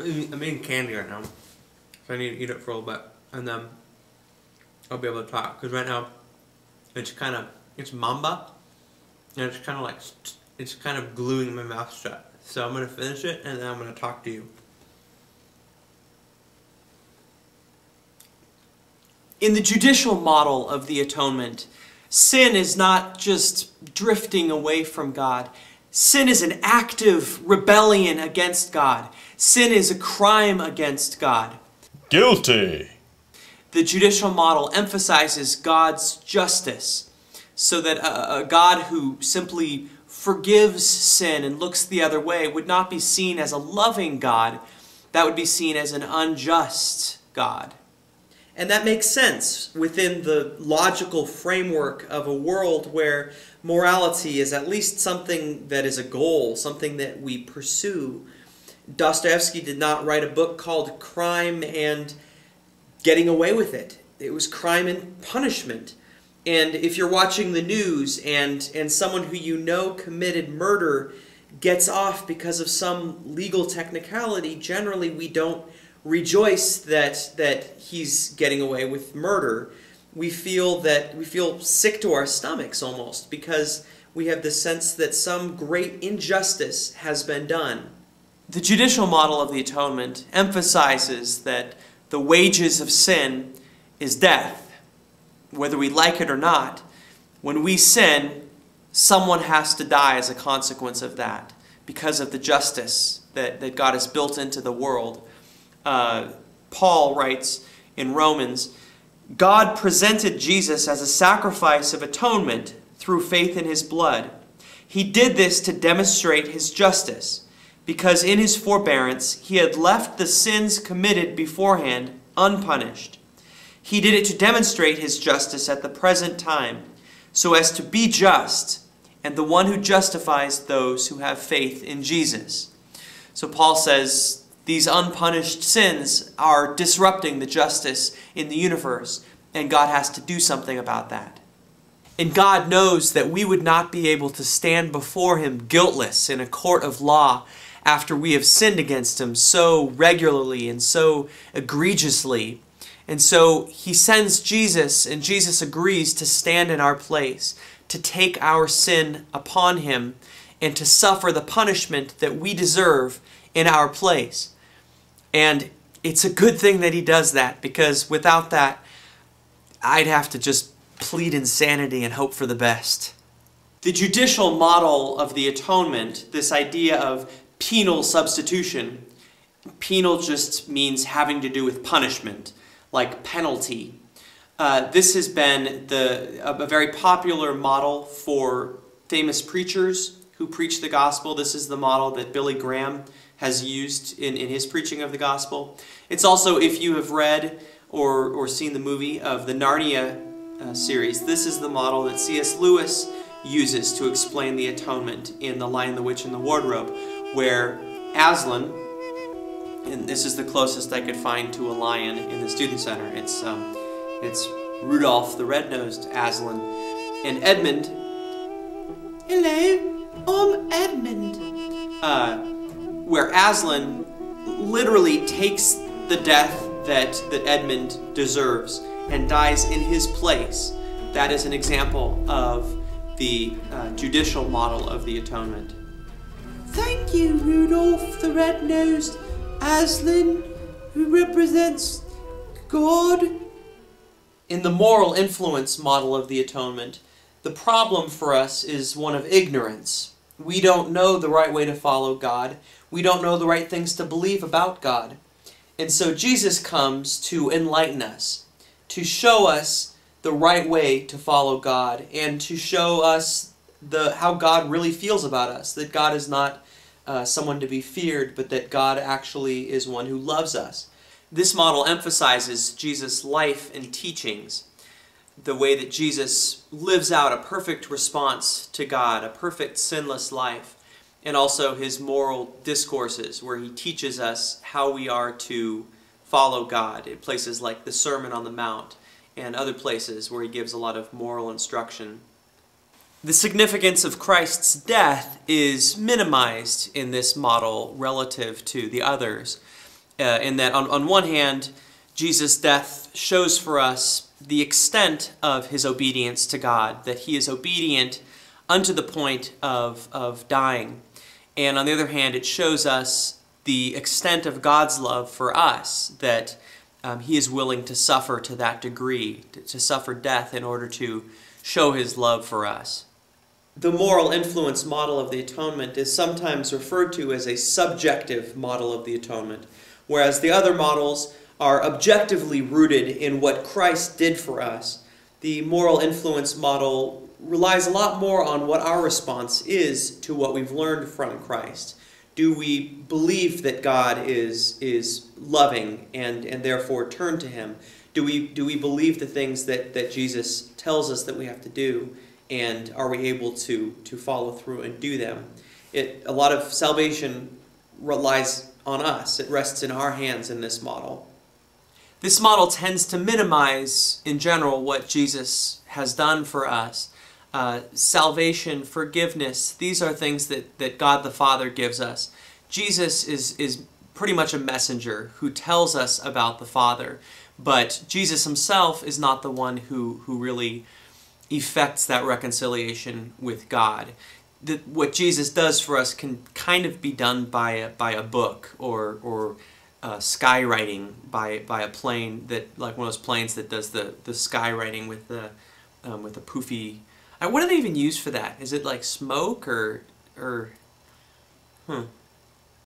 I'm eating candy right now, so I need to eat it for a little bit, and then I'll be able to talk. Because right now, it's mamba, and it's kind of gluing my mouth shut. So I'm gonna finish it, and then I'm gonna talk to you. In the judicial model of the atonement, sin is not just drifting away from God. Sin is an active rebellion against God. Sin is a crime against God. Guilty. The judicial model emphasizes God's justice, so that a God who simply forgives sin and looks the other way would not be seen as a loving God. That would be seen as an unjust God. And that makes sense within the logical framework of a world where morality is at least something that is a goal, something that we pursue. Dostoevsky did not write a book called Crime and Getting Away with It. It was Crime and Punishment. And if you're watching the news and someone who you know committed murder gets off because of some legal technicality, generally we don't rejoice that he's getting away with murder. We feel sick to our stomachs almost, because we have the sense that some great injustice has been done. The judicial model of the atonement emphasizes that the wages of sin is death. Whether we like it or not, when we sin, someone has to die as a consequence of that, because of the justice that God has built into the world. Paul writes in Romans, God presented Jesus as a sacrifice of atonement through faith in his blood. He did this to demonstrate his justice, because in his forbearance he had left the sins committed beforehand unpunished. He did it to demonstrate his justice at the present time, so as to be just, and the one who justifies those who have faith in Jesus. So Paul says, these unpunished sins are disrupting the justice in the universe, and God has to do something about that. And God knows that we would not be able to stand before him guiltless in a court of law after we have sinned against him so regularly and so egregiously. And so he sends Jesus, and Jesus agrees to stand in our place, to take our sin upon him, and to suffer the punishment that we deserve in our place. And it's a good thing that he does that, because without that, I'd have to just plead insanity and hope for the best. The judicial model of the atonement, this idea of penal substitution, penal just means having to do with punishment, like penalty. This has been a very popular model for famous preachers who preach the gospel. This is the model that Billy Graham has used in his preaching of the gospel. It's also, if you have read or seen the movie of the Narnia series, this is the model that C.S. Lewis uses to explain the atonement in The Lion, the Witch, and the Wardrobe, where Aslan, and this is the closest I could find to a lion in the student center, it's Rudolph the red-nosed Aslan, and Edmund, hello, I'm Edmund, where Aslan literally takes the death that Edmund deserves and dies in his place. That is an example of the judicial model of the atonement. Thank you, Rudolph the red-nosed Aslan, who represents God. In the moral influence model of the atonement, the problem for us is one of ignorance. We don't know the right way to follow God. We don't know the right things to believe about God. And so Jesus comes to enlighten us, to show us the right way to follow God, and to show us how God really feels about us, that God is not someone to be feared, but that God actually is one who loves us. This model emphasizes Jesus' life and teachings, the way that Jesus lives out a perfect response to God, a perfect sinless life, and also his moral discourses, where he teaches us how we are to follow God in places like the Sermon on the Mount and other places where he gives a lot of moral instruction. The significance of Christ's death is minimized in this model relative to the others. in that on one hand, Jesus' death shows for us the extent of his obedience to God, that he is obedient unto the point of dying. And on the other hand, it shows us the extent of God's love for us, that he is willing to suffer to that degree, to suffer death in order to show his love for us. The moral influence model of the atonement is sometimes referred to as a subjective model of the atonement, whereas the other models are objectively rooted in what Christ did for us. The moral influence model relies a lot more on what our response is to what we've learned from Christ. Do we believe that God is loving and therefore turn to him? Do we believe the things that Jesus tells us that we have to do, and are we able to follow through and do them? A lot of salvation relies on us. It rests in our hands in this model. This model tends to minimize, in general, what Jesus has done for us. Salvation, forgiveness, these are things that God the Father gives us. Jesus is pretty much a messenger who tells us about the Father, but Jesus himself is not the one who really effects that reconciliation with God. What Jesus does for us can kind of be done by a book or skywriting by a plane, that like one of those planes that does the skywriting with a poofy. What do they even use for that? Is it like smoke or